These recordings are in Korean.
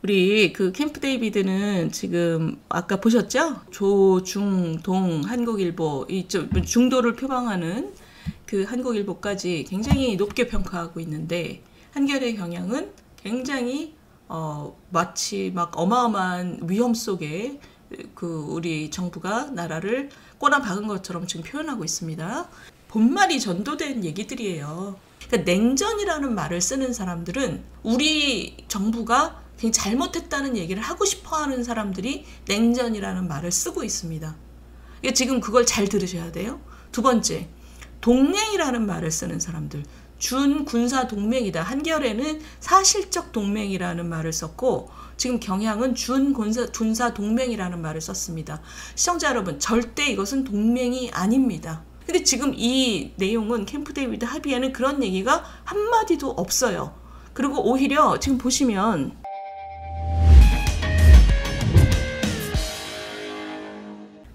우리 그 캠프 데이비드는 지금 아까 보셨죠? 조, 중, 동, 한국일보 이쪽 중도를 표방하는 그 한국일보까지 굉장히 높게 평가하고 있는데 한겨레 경향은 굉장히 마치 막 어마어마한 위험 속에 그 우리 정부가 나라를 꼬나 박은 것처럼 지금 표현하고 있습니다. 본말이 전도된 얘기들이에요. 그러니까 냉전이라는 말을 쓰는 사람들은 우리 정부가 굉장히 잘못했다는 얘기를 하고 싶어하는 사람들이 냉전이라는 말을 쓰고 있습니다. 그러니까 지금 그걸 잘 들으셔야 돼요. 두 번째, 동맹이라는 말을 쓰는 사람들. 준군사 동맹이다. 한겨레는 사실적 동맹이라는 말을 썼고 지금 경향은 준군사 동맹이라는 말을 썼습니다. 시청자 여러분, 절대 이것은 동맹이 아닙니다. 근데 지금 이 내용은 캠프 데이비드 합의에는 그런 얘기가 한마디도 없어요. 그리고 오히려 지금 보시면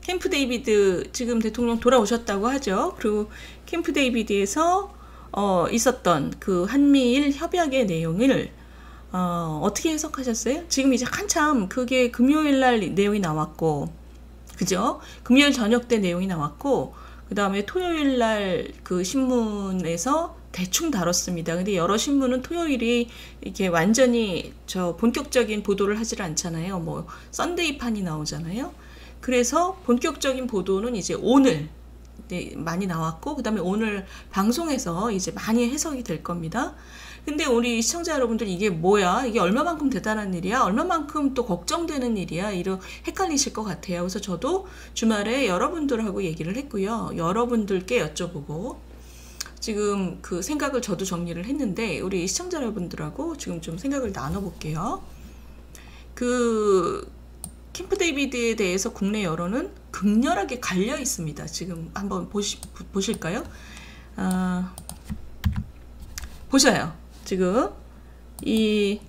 캠프 데이비드 지금 대통령 돌아오셨다고 하죠. 그리고 캠프 데이비드에서 있었던 그 한미일 협약의 내용을 어떻게 해석하셨어요? 지금 이제 한참 그게 금요일 날 내용이 나왔고, 그죠? 금요일 저녁 때 내용이 나왔고, 그 다음에 토요일 날 그 신문에서 대충 다뤘습니다. 근데 여러 신문은 토요일이 이렇게 완전히 본격적인 보도를 하질 않잖아요. 뭐 썬데이판이 나오잖아요. 그래서 본격적인 보도는 이제 오늘 많이 나왔고, 그 다음에 오늘 방송에서 이제 많이 해석이 될 겁니다. 근데 우리 시청자 여러분들 이게 뭐야? 이게 얼마만큼 대단한 일이야? 얼마만큼 또 걱정되는 일이야? 이렇게 헷갈리실 것 같아요. 그래서 저도 주말에 여러분들하고 얘기를 했고요. 여러분들께 여쭤보고 지금 그 생각을 저도 정리를 했는데 우리 시청자 여러분들하고 지금 좀 생각을 나눠볼게요. 그 캠프 데이비드에 대해서 국내 여론은 극렬하게 갈려 있습니다. 지금 한번 보실까요? 보셔요. 지금 이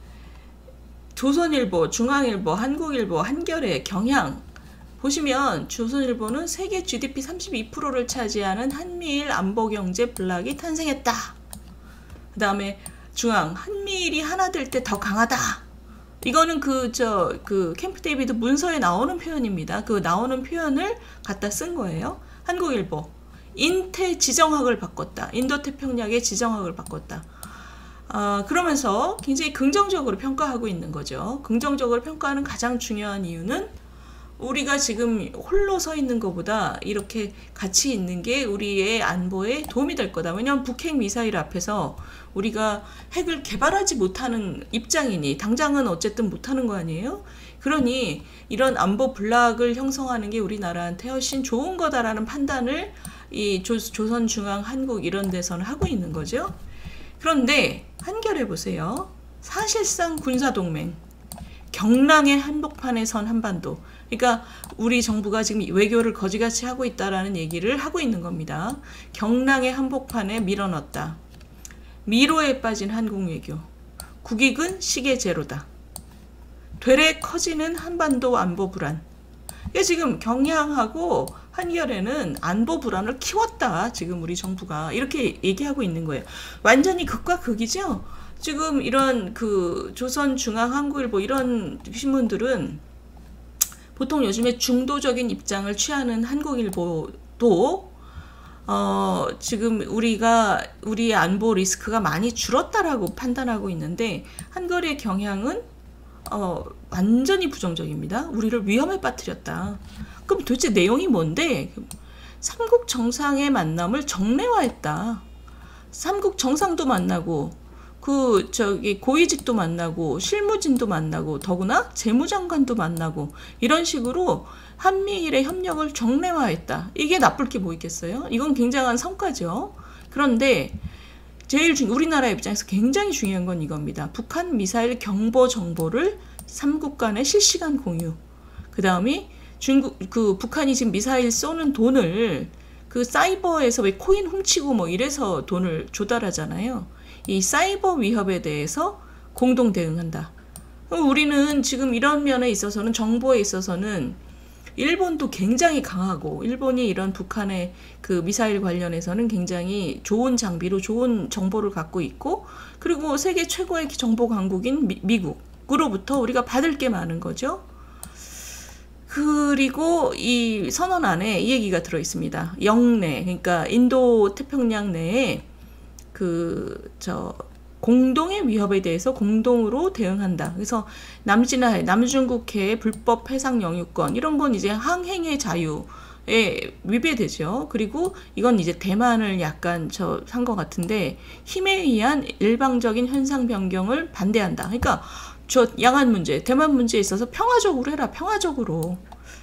조선일보, 중앙일보, 한국일보, 한겨레, 경향 보시면 조선일보는 세계 GDP 32%를 차지하는 한미일 안보경제 블록이 탄생했다. 그 다음에 중앙, 한미일이 하나 될 때 더 강하다. 이거는 그 캠프 데이비드 문서에 나오는 표현입니다. 그 나오는 표현을 갖다 쓴 거예요. 한국일보, 인태 지정학을 바꿨다. 인도태평양의 지정학을 바꿨다. 그러면서 굉장히 긍정적으로 평가하고 있는 거죠. 긍정적으로 평가하는 가장 중요한 이유는 우리가 지금 홀로 서 있는 것보다 이렇게 같이 있는 게 우리의 안보에 도움이 될 거다. 왜냐하면 북핵 미사일 앞에서 우리가 핵을 개발하지 못하는 입장이니 당장은 어쨌든 못하는 거 아니에요? 그러니 이런 안보 블록을 형성하는 게 우리나라한테 훨씬 좋은 거다라는 판단을 이 조선, 중앙, 한국 이런 데서는 하고 있는 거죠. 그런데 한겨레 보세요. 사실상 군사동맹, 경랑의 한복판에 선 한반도. 그러니까 우리 정부가 지금 외교를 거지같이 하고 있다라는 얘기를 하고 있는 겁니다. 경랑의 한복판에 밀어넣었다. 미로에 빠진 한국 외교. 국익은 시계 제로다. 되레 커지는 한반도 안보 불안. 그러니까 지금 경향하고 한겨레는 안보 불안을 키웠다. 지금 우리 정부가 이렇게 얘기하고 있는 거예요. 완전히 극과 극이죠. 지금 이런 그 조선, 중앙, 한국일보 이런 신문들은 보통 요즘에 중도적인 입장을 취하는 한국일보도 지금 우리의 안보 리스크가 많이 줄었다라고 판단하고 있는데 한겨레 경향은 완전히 부정적입니다. 우리를 위험에 빠뜨렸다. 그럼 도대체 내용이 뭔데? 삼국 정상의 만남을 정례화했다. 삼국 정상도 만나고 고위직도 만나고 실무진도 만나고 더구나 재무장관도 만나고 이런 식으로 한미일의 협력을 정례화했다. 이게 나쁠 게 뭐 있겠어요? 이건 굉장한 성과죠. 그런데 우리나라 입장에서 굉장히 중요한 건 이겁니다. 북한 미사일 경보 정보를 삼국 간의 실시간 공유. 그 다음에 북한이 지금 미사일 쏘는 돈을 그 사이버에서 왜 코인 훔치고 뭐 이래서 돈을 조달하잖아요. 이 사이버 위협에 대해서 공동 대응한다. 우리는 지금 이런 면에 있어서는 정보에 있어서는 일본도 굉장히 강하고 일본이 이런 북한의 그 미사일 관련해서는 굉장히 좋은 장비로 좋은 정보를 갖고 있고 그리고 세계 최고의 정보 강국인 미국 중국으로부터 우리가 받을 게 많은 거죠. 그리고 이 선언 안에 이 얘기가 들어 있습니다. 영내, 그러니까 인도 태평양 내에 공동의 위협에 대해서 공동으로 대응한다. 그래서 남진하해, 남중국해의 불법 해상 영유권 이런 건 이제 항행의 자유에 위배되죠. 그리고 이건 이제 대만을 약간 한 것 같은데 힘에 의한 일방적인 현상 변경을 반대한다. 그러니까 저 양안 문제, 대만 문제에 있어서 평화적으로 해라. 평화적으로.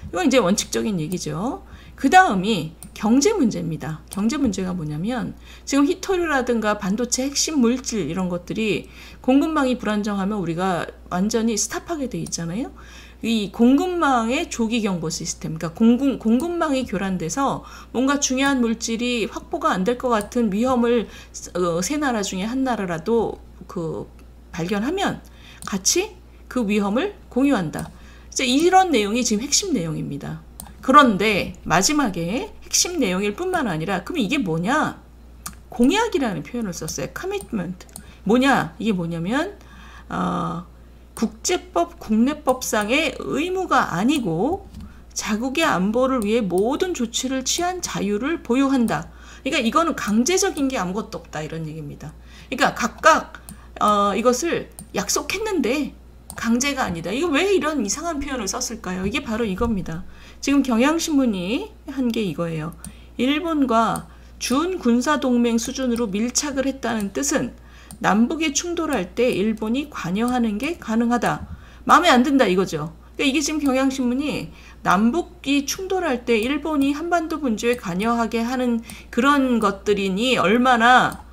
이건 이제 원칙적인 얘기죠. 그 다음이 경제 문제입니다. 경제 문제가 뭐냐면 지금 히토류라든가 반도체 핵심 물질 이런 것들이 공급망이 불안정하면 우리가 완전히 스탑하게 돼 있잖아요. 이 공급망의 조기 경보 시스템, 그러니까 공급망이 교란돼서 뭔가 중요한 물질이 확보가 안 될 것 같은 위험을 세 나라 중에 한 나라라도 발견하면 같이 그 위험을 공유한다. 이제 이런 내용이 지금 핵심 내용입니다. 그런데 마지막에 핵심 내용일 뿐만 아니라 그럼 이게 뭐냐? 공약이라는 표현을 썼어요. commitment. 뭐냐? 이게 뭐냐면 국제법, 국내법상의 의무가 아니고 자국의 안보를 위해 모든 조치를 취한 자유를 보유한다. 그러니까 이거는 강제적인 게 아무것도 없다 이런 얘기입니다. 그러니까 각각 이것을 약속했는데 강제가 아니다. 이거 왜 이런 이상한 표현을 썼을까요? 이게 바로 이겁니다. 지금 경향신문이 한 게 이거예요. 일본과 준군사동맹 수준으로 밀착을 했다는 뜻은 남북이 충돌할 때 일본이 관여하는 게 가능하다. 마음에 안 든다 이거죠. 그러니까 이게 지금 경향신문이 남북이 충돌할 때 일본이 한반도 문제에 관여하게 하는 그런 것들이니 얼마나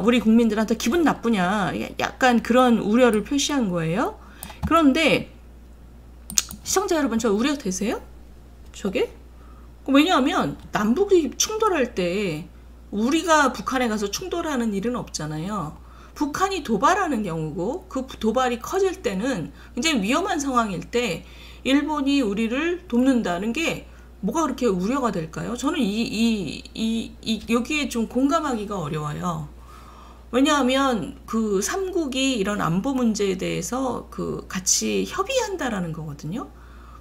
우리 국민들한테 기분 나쁘냐. 약간 그런 우려를 표시한 거예요. 그런데 시청자 여러분 저 우려되세요? 저게? 왜냐하면 남북이 충돌할 때 우리가 북한에 가서 충돌하는 일은 없잖아요. 북한이 도발하는 경우고 그 도발이 커질 때는 굉장히 위험한 상황일 때 일본이 우리를 돕는다는 게 뭐가 그렇게 우려가 될까요? 저는 여기에 좀 공감하기가 어려워요. 왜냐하면 그 삼국이 이런 안보 문제에 대해서 같이 협의한다라는 거거든요.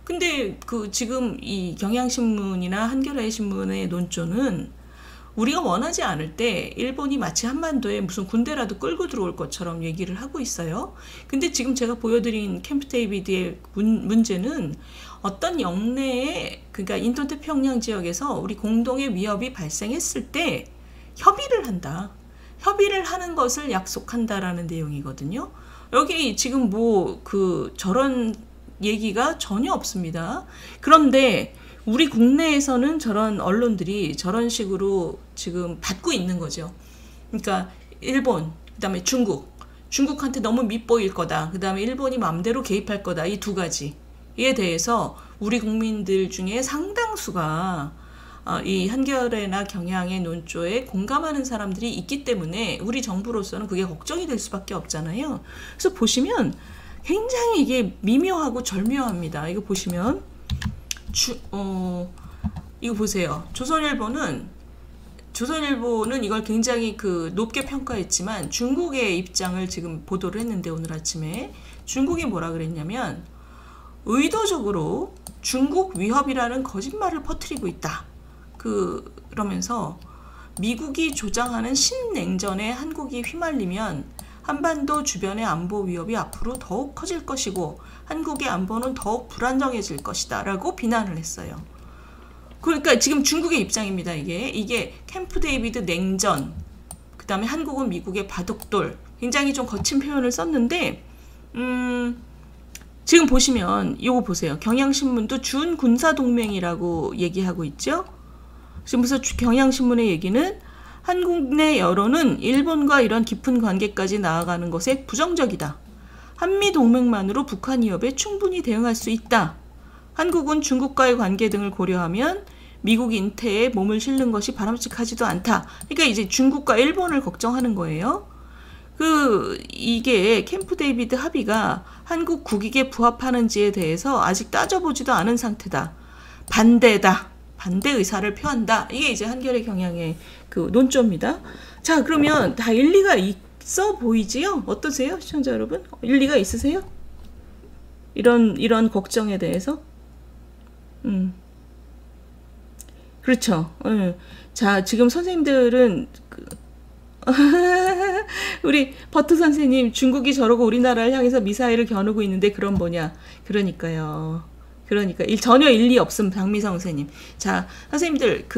근데 지금 이 경향신문이나 한겨레 신문의 논조는 우리가 원하지 않을 때 일본이 마치 한반도에 무슨 군대라도 끌고 들어올 것처럼 얘기를 하고 있어요. 근데 지금 제가 보여드린 캠프 데이비드의 문제는 어떤 영내에, 그러니까 인도태평양 지역에서 우리 공동의 위협이 발생했을 때 협의를 한다. 협의를 하는 것을 약속한다라는 내용이거든요. 여기 지금 저런 얘기가 전혀 없습니다. 그런데 우리 국내에서는 저런 언론들이 저런 식으로 지금 받고 있는 거죠. 그러니까 일본, 그 다음에 중국한테 너무 밉보일 거다. 그 다음에 일본이 마음대로 개입할 거다. 이 두 가지에 대해서 우리 국민들 중에 상당수가 이 한겨레나 경향의 논조에 공감하는 사람들이 있기 때문에 우리 정부로서는 그게 걱정이 될 수밖에 없잖아요. 그래서 보시면 굉장히 이게 미묘하고 절묘합니다. 이거 보시면 이거 보세요. 조선일보는 이걸 굉장히 높게 평가했지만 중국의 입장을 지금 보도를 했는데 오늘 아침에 중국이 뭐라 그랬냐면 의도적으로 중국 위협이라는 거짓말을 퍼뜨리고 있다. 그러면서 미국이 조장하는 신냉전에 한국이 휘말리면 한반도 주변의 안보 위협이 앞으로 더욱 커질 것이고 한국의 안보는 더욱 불안정해질 것이다 라고 비난을 했어요. 그러니까 지금 중국의 입장입니다. 이게 캠프 데이비드 냉전, 그 다음에 한국은 미국의 바둑돌, 굉장히 좀 거친 표현을 썼는데 지금 보시면 이거 보세요. 경향신문도 준군사동맹이라고 얘기하고 있죠. 지금 그래서 경향신문의 얘기는 한국 내 여론은 일본과 이런 깊은 관계까지 나아가는 것에 부정적이다. 한미동맹만으로 북한 위협에 충분히 대응할 수 있다. 한국은 중국과의 관계 등을 고려하면 미국 인태에 몸을 실는 것이 바람직하지도 않다. 그러니까 이제 중국과 일본을 걱정하는 거예요. 이게 캠프 데이비드 합의가 한국 국익에 부합하는지에 대해서 아직 따져보지도 않은 상태다. 반대다. 반대 의사를 표한다. 이게 이제 한겨레 경향의 논조입니다. 자, 그러면 다 일리가 있어 보이지요? 어떠세요, 시청자 여러분? 일리가 있으세요? 이런 걱정에 대해서. 그렇죠. 자, 지금 선생님들은 우리 버트 선생님, 중국이 저러고 우리나라를 향해서 미사일을 겨누고 있는데 그럼 뭐냐. 그러니까요. 그러니까 전혀 일리 없음, 박미성 선생님. 자, 선생님들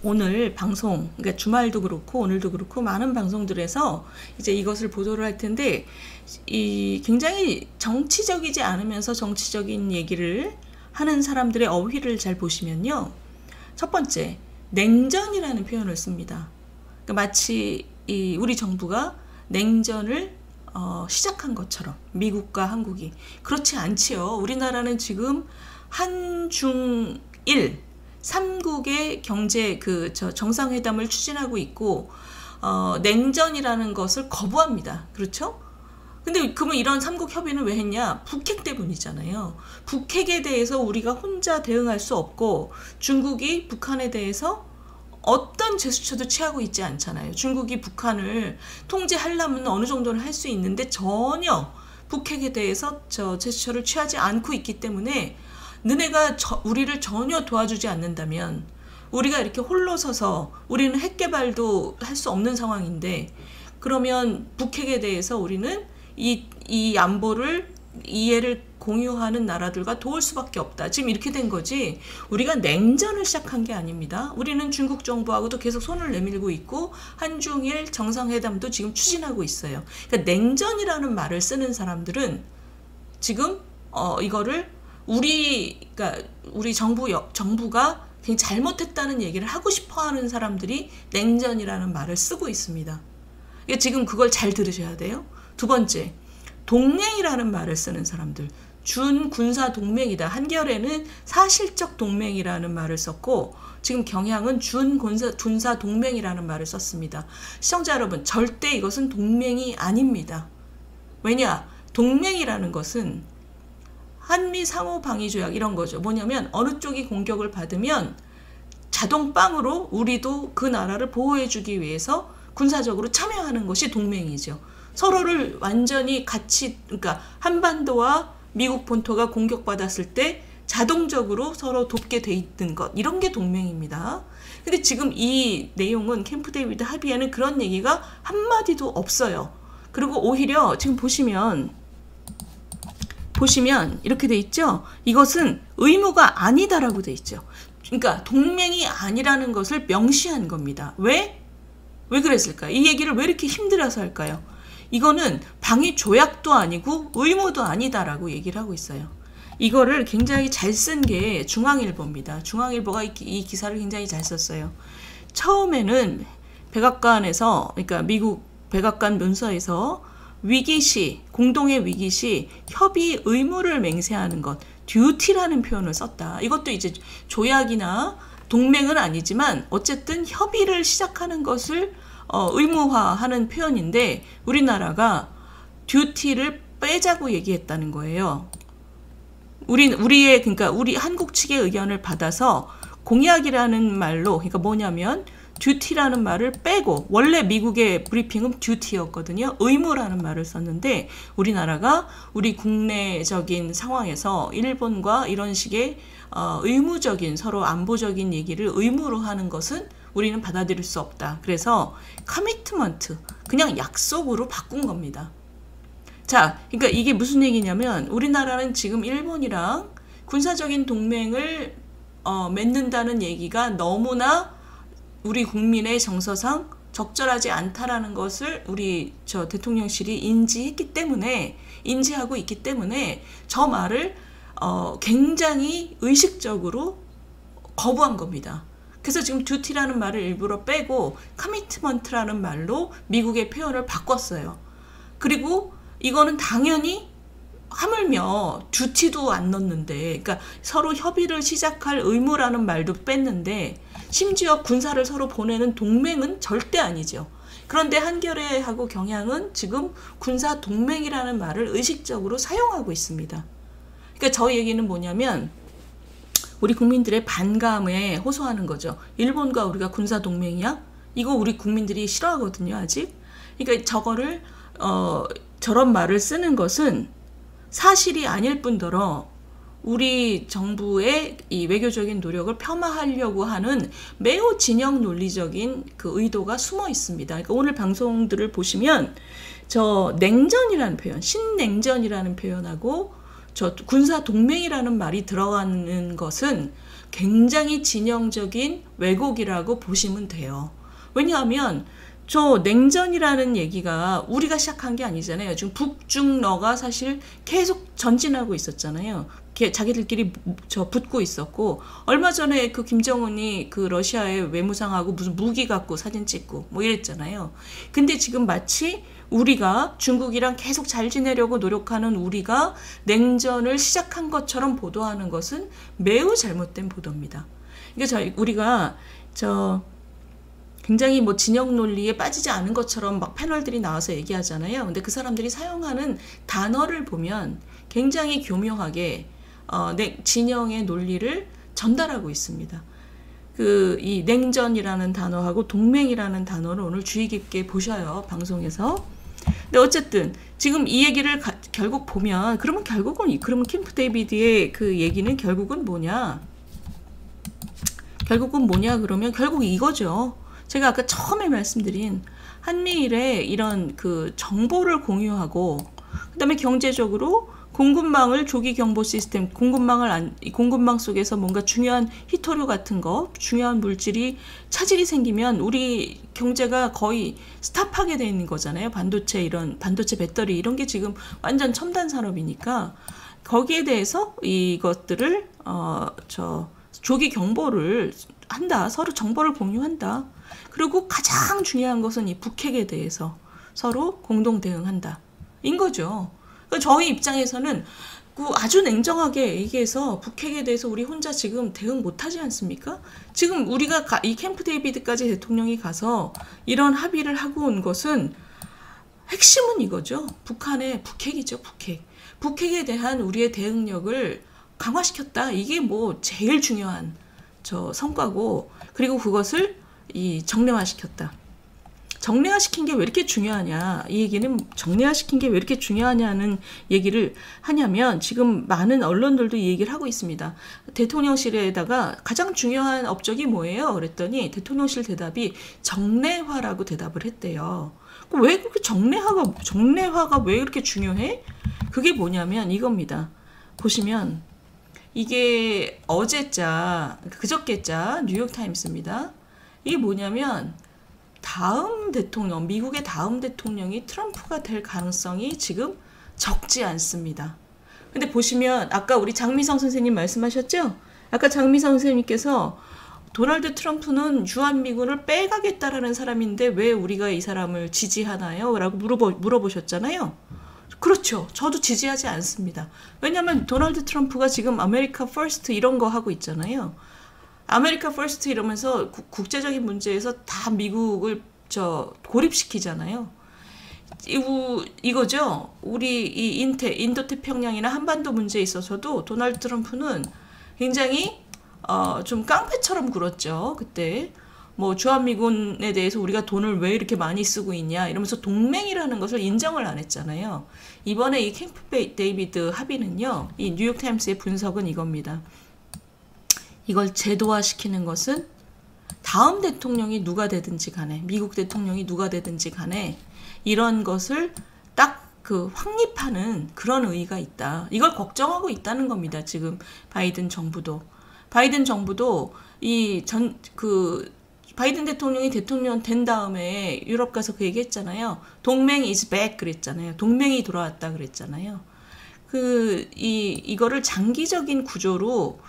오늘 방송, 그러니까 주말도 그렇고 오늘도 그렇고 많은 방송들에서 이제 이것을 보도를 할 텐데, 굉장히 정치적이지 않으면서 정치적인 얘기를 하는 사람들의 어휘를 잘 보시면요. 첫 번째, 냉전이라는 표현을 씁니다. 그러니까 마치 우리 정부가 냉전을 시작한 것처럼, 미국과 한국이. 그렇지 않지요. 우리나라는 지금 한중일 3국의 경제 정상회담을 추진하고 있고, 냉전이라는 것을 거부합니다. 그렇죠? 근데 그러면 이런 3국 협의는 왜 했냐? 북핵 때문이잖아요. 북핵에 대해서 우리가 혼자 대응할 수 없고, 중국이 북한에 대해서 어떤 제스처도 취하고 있지 않잖아요. 중국이 북한을 통제하려면 어느 정도는 할 수 있는데 전혀 북핵에 대해서 제스처를 취하지 않고 있기 때문에, 너네가 우리를 전혀 도와주지 않는다면, 우리가 이렇게 홀로 서서 우리는 핵 개발도 할 수 없는 상황인데, 그러면 북핵에 대해서 우리는 이 안보를, 이해를 공유하는 나라들과 도울 수밖에 없다. 지금 이렇게 된 거지, 우리가 냉전을 시작한 게 아닙니다. 우리는 중국 정부하고도 계속 손을 내밀고 있고, 한중일 정상회담도 지금 추진하고 있어요. 그러니까 냉전이라는 말을 쓰는 사람들은 지금 이거를 그러니까 우리 정부가 굉장히 잘못했다는 얘기를 하고 싶어하는 사람들이 냉전이라는 말을 쓰고 있습니다. 그러니까 지금 그걸 잘 들으셔야 돼요. 두 번째, 동맹이라는 말을 쓰는 사람들, 준군사 동맹이다. 한겨레는 사실적 동맹이라는 말을 썼고, 지금 경향은 준군사 동맹이라는 말을 썼습니다. 시청자 여러분, 절대 이것은 동맹이 아닙니다. 왜냐? 동맹이라는 것은 한미 상호 방위 조약 이런 거죠. 뭐냐면 어느 쪽이 공격을 받으면 자동빵으로 우리도 그 나라를 보호해주기 위해서 군사적으로 참여하는 것이 동맹이죠. 서로를 완전히 그러니까 한반도와 미국 본토가 공격받았을 때 자동적으로 서로 돕게 돼 있는 것, 이런 게 동맹입니다. 근데 지금 이 내용은 캠프 데이비드 합의에는 그런 얘기가 한마디도 없어요. 그리고 오히려 지금 보시면 이렇게 돼 있죠. 이것은 의무가 아니다라고 돼 있죠. 그러니까 동맹이 아니라는 것을 명시한 겁니다. 왜 그랬을까요? 이 얘기를 왜 이렇게 힘들어서 할까요? 이거는 방위 조약도 아니고 의무도 아니다라고 얘기를 하고 있어요. 이거를 굉장히 잘 쓴 게 중앙일보입니다. 중앙일보가 이 기사를 굉장히 잘 썼어요. 처음에는 백악관에서, 그러니까 미국 백악관 문서에서 위기시, 공동의 위기시 협의 의무를 맹세하는 것, 듀티라는 표현을 썼다. 이것도 이제 조약이나 동맹은 아니지만 어쨌든 협의를 시작하는 것을 의무화하는 표현인데, 우리나라가 듀티를 빼자고 얘기했다는 거예요. 그러니까 우리 한국 측의 의견을 받아서 공약이라는 말로, 그러니까 뭐냐면 듀티라는 말을 빼고, 원래 미국의 브리핑은 듀티였거든요. 의무라는 말을 썼는데, 우리나라가 우리 국내적인 상황에서 일본과 이런 식의 의무적인, 서로 안보적인 얘기를 의무로 하는 것은 우리는 받아들일 수 없다. 그래서 커미트먼트, 그냥 약속으로 바꾼 겁니다. 자, 그러니까 이게 무슨 얘기냐면, 우리나라는 지금 일본이랑 군사적인 동맹을 맺는다는 얘기가 너무나 우리 국민의 정서상 적절하지 않다라는 것을 우리 대통령실이 인지하고 있기 때문에 저 말을 굉장히 의식적으로 거부한 겁니다. 그래서 지금 듀티라는 말을 일부러 빼고 커미트먼트라는 말로 미국의 표현을 바꿨어요. 그리고 이거는 당연히 하물며 듀티도 안 넣는데, 그러니까 서로 협의를 시작할 의무라는 말도 뺐는데, 심지어 군사를 서로 보내는 동맹은 절대 아니죠. 그런데 한겨레하고 경향은 지금 군사 동맹이라는 말을 의식적으로 사용하고 있습니다. 그러니까 저 얘기는 뭐냐면, 우리 국민들의 반감에 호소하는 거죠. 일본과 우리가 군사 동맹이야? 이거 우리 국민들이 싫어하거든요, 아직. 그러니까 저거를 저런 말을 쓰는 것은 사실이 아닐 뿐더러 우리 정부의 이 외교적인 노력을 폄하하려고 하는 매우 진영 논리적인 그 의도가 숨어 있습니다. 그러니까 오늘 방송들을 보시면 저 냉전이라는 표현, 신냉전이라는 표현하고 저 군사 동맹이라는 말이 들어가는 것은 굉장히 진영적인 왜곡이라고 보시면 돼요. 왜냐하면 저 냉전이라는 얘기가 우리가 시작한 게 아니잖아요. 지금 북중러가 사실 계속 전진하고 있었잖아요. 자기들끼리 저 붙고 있었고, 얼마 전에 그 김정은이 그 러시아의 외무상하고 무슨 무기 갖고 사진 찍고 뭐 이랬잖아요. 근데 지금 마치 우리가 중국이랑 계속 잘 지내려고 노력하는 우리가 냉전을 시작한 것처럼 보도하는 것은 매우 잘못된 보도입니다. 그러니까 우리가 굉장히 뭐 진영 논리에 빠지지 않은 것처럼 막 패널들이 나와서 얘기하잖아요. 근데 그 사람들이 사용하는 단어를 보면 굉장히 교묘하게 진영의 논리를 전달하고 있습니다. 이 냉전이라는 단어하고 동맹이라는 단어를 오늘 주의 깊게 보셔요, 방송에서. 근데 어쨌든 지금 이 얘기를 결국 보면 그러면 캠프 데이비드의 그 얘기는 결국은 뭐냐? 그러면 결국 이거죠. 제가 아까 처음에 말씀드린 한미일의 이런 그 정보를 공유하고 그다음에 경제적으로 공급망을 조기 경보 시스템, 공급망 속에서 뭔가 중요한 희토류 같은 거, 중요한 물질이 차질이 생기면 우리 경제가 거의 스탑하게 돼 있는 거잖아요. 반도체 배터리 이런 게 지금 완전 첨단 산업이니까 거기에 대해서 이것들을 조기 경보를 한다. 서로 정보를 공유한다. 그리고 가장 중요한 것은 이 북핵에 대해서 서로 공동 대응한다. 인 거죠. 그러니까 저희 입장에서는 아주 냉정하게 얘기해서 북핵에 대해서 우리 혼자 지금 대응 못하지 않습니까? 지금 우리가 이 캠프 데이비드까지 대통령이 가서 이런 합의를 하고 온 것은 핵심은 이거죠. 북핵이죠. 북핵에 대한 우리의 대응력을 강화시켰다. 이게 뭐 제일 중요한 성과고, 그리고 그것을 정례화시켰다. 정례화시킨 게 왜 이렇게 중요하냐, 이 얘기는 정례화시킨 게 왜 이렇게 중요하냐는 얘기를 하냐면 지금 많은 언론들도 이 얘기를 하고 있습니다. 대통령실에다가 가장 중요한 업적이 뭐예요? 그랬더니 대통령실 대답이 정례화라고 대답을 했대요. 왜 그렇게 정례화가 왜 그렇게 중요해? 그게 뭐냐면 이겁니다. 보시면 이게 그저께자 뉴욕타임스입니다. 이게 뭐냐면 미국의 다음 대통령이 트럼프가 될 가능성이 지금 적지 않습니다. 근데 보시면 아까 우리 장미성 선생님 말씀하셨죠? 아까 장미성 선생님께서 도널드 트럼프는 주한미군을 빼가겠다라는 사람인데 왜 우리가 이 사람을 지지하나요? 라고 물어보셨잖아요. 그렇죠. 저도 지지하지 않습니다. 왜냐하면 도널드 트럼프가 지금 아메리카 퍼스트 이런 거 하고 있잖아요. 아메리카 퍼스트 이러면서 국제적인 문제에서 다 미국을 고립시키잖아요. 이거죠. 우리 이 인도태평양이나 한반도 문제에 있어서도 도널드 트럼프는 굉장히 좀 깡패처럼 굴었죠. 그때 뭐 주한미군에 대해서 우리가 돈을 왜 이렇게 많이 쓰고 있냐 이러면서 동맹이라는 것을 인정을 안 했잖아요. 이번에 이 캠프 데이비드 합의는요, 이 뉴욕타임스의 분석은 이겁니다. 이걸 제도화시키는 것은 다음 대통령이 누가 되든지 간에, 미국 대통령이 누가 되든지 간에 이런 것을 딱 확립하는 그런 의의가 있다. 이걸 걱정하고 있다는 겁니다. 지금 바이든 정부도 바이든 대통령이 대통령 된 다음에 유럽 가서 그 얘기 했잖아요. 동맹 is back 그랬잖아요. 동맹이 돌아왔다 그랬잖아요. 이거를 장기적인 구조로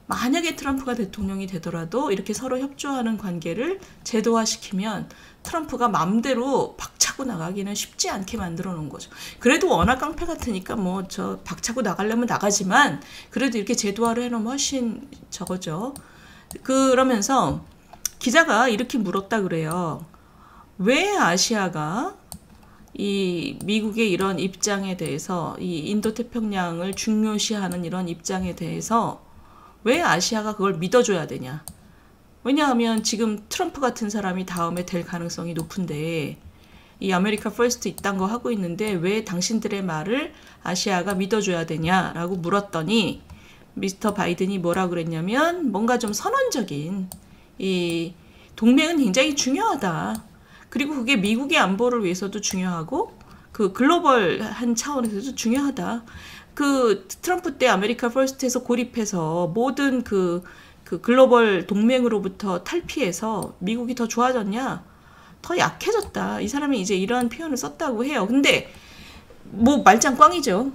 만약에 트럼프가 대통령이 되더라도 이렇게 서로 협조하는 관계를 제도화시키면 트럼프가 맘대로 박차고 나가기는 쉽지 않게 만들어 놓은 거죠. 그래도 워낙 깡패 같으니까 박차고 나가려면 나가지만 그래도 이렇게 제도화를 해놓으면 훨씬 저거죠. 그러면서 기자가 이렇게 물었다 그래요. 왜 아시아가 이 미국의 이런 입장에 대해서, 이 인도태평양을 중요시하는 이런 입장에 대해서 왜 아시아가 그걸 믿어줘야 되냐? 왜냐하면 지금 트럼프 같은 사람이 다음에 될 가능성이 높은데 이 아메리카 퍼스트 이딴 거 하고 있는데 왜 당신들의 말을 아시아가 믿어줘야 되냐라고 물었더니 미스터 바이든이 뭐라 그랬냐면 뭔가 좀 선언적인 이 동맹은 굉장히 중요하다. 그리고 그게 미국의 안보를 위해서도 중요하고 그 글로벌한 차원에서도 중요하다. 그 트럼프 때 아메리카 퍼스트에서 고립해서 모든 그 글로벌 동맹으로부터 탈피해서 미국이 더 좋아졌냐? 더 약해졌다. 이 사람이 이제 이러한 표현을 썼다고 해요. 근데 뭐 말짱 꽝이죠.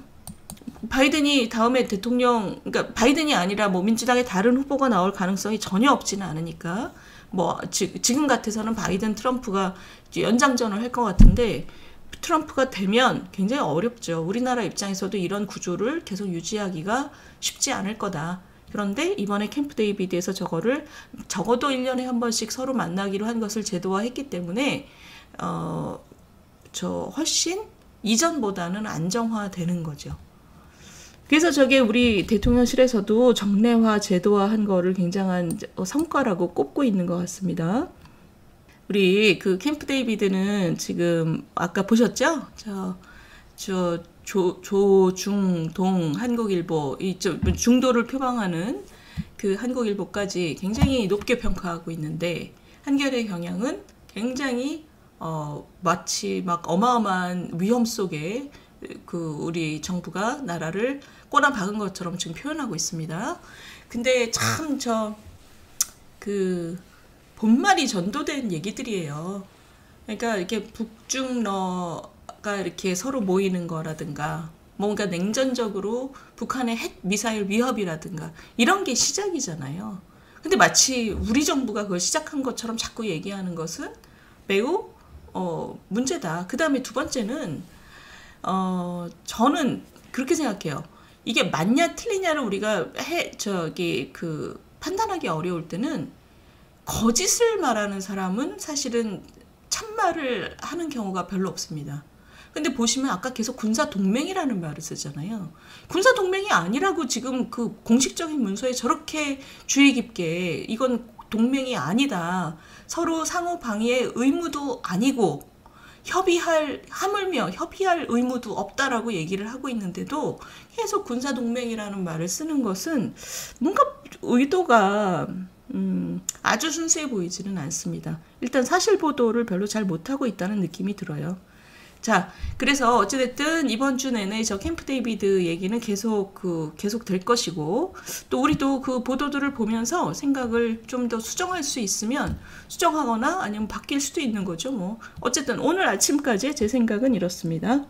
바이든이 다음에 대통령, 그러니까 바이든이 아니라 뭐 민주당의 다른 후보가 나올 가능성이 전혀 없지는 않으니까 뭐 지금 같아서는 바이든 트럼프가 연장전을 할 것 같은데 트럼프가 되면 굉장히 어렵죠. 우리나라 입장에서도 이런 구조를 계속 유지하기가 쉽지 않을 거다. 그런데 이번에 캠프 데이비드에서 저거를 적어도 1년에 한 번씩 서로 만나기로 한 것을 제도화했기 때문에 훨씬 이전보다는 안정화되는 거죠. 그래서 저게 우리 대통령실에서도 정례화, 제도화한 거를 굉장한 성과라고 꼽고 있는 것 같습니다. 우리 그 캠프 데이비드는 지금 아까 보셨죠? 조중동 한국일보 이 중도를 표방하는 그 한국일보까지 굉장히 높게 평가하고 있는데 한겨레 경향은 굉장히 마치 막 어마어마한 위험 속에 그 우리 정부가 나라를 꼬나 박은 것처럼 지금 표현하고 있습니다. 근데 참 본말이 전도된 얘기들이에요. 그러니까 이렇게 북중러가 이렇게 서로 모이는 거라든가 뭔가 냉전적으로 북한의 핵 미사일 위협이라든가 이런 게 시작이잖아요. 근데 마치 우리 정부가 그걸 시작한 것처럼 자꾸 얘기하는 것은 매우 문제다. 그 다음에 두 번째는 저는 그렇게 생각해요. 이게 맞냐 틀리냐를 우리가 판단하기 어려울 때는 거짓을 말하는 사람은 사실은 참말을 하는 경우가 별로 없습니다. 근데 보시면 아까 계속 군사동맹이라는 말을 쓰잖아요. 군사동맹이 아니라고 지금 그 공식적인 문서에 저렇게 주의 깊게 이건 동맹이 아니다. 서로 상호 방위의 의무도 아니고 하물며 협의할 의무도 없다라고 얘기를 하고 있는데도 계속 군사동맹이라는 말을 쓰는 것은 뭔가 의도가 아주 순수해 보이지는 않습니다. 일단 사실 보도를 별로 잘 못하고 있다는 느낌이 들어요. 자, 그래서 어찌됐든 이번 주 내내 저 캠프 데이비드 얘기는 계속 될 것이고, 또 우리도 그 보도들을 보면서 생각을 좀 더 수정할 수 있으면 수정하거나 아니면 바뀔 수도 있는 거죠. 뭐 어쨌든 오늘 아침까지 제 생각은 이렇습니다.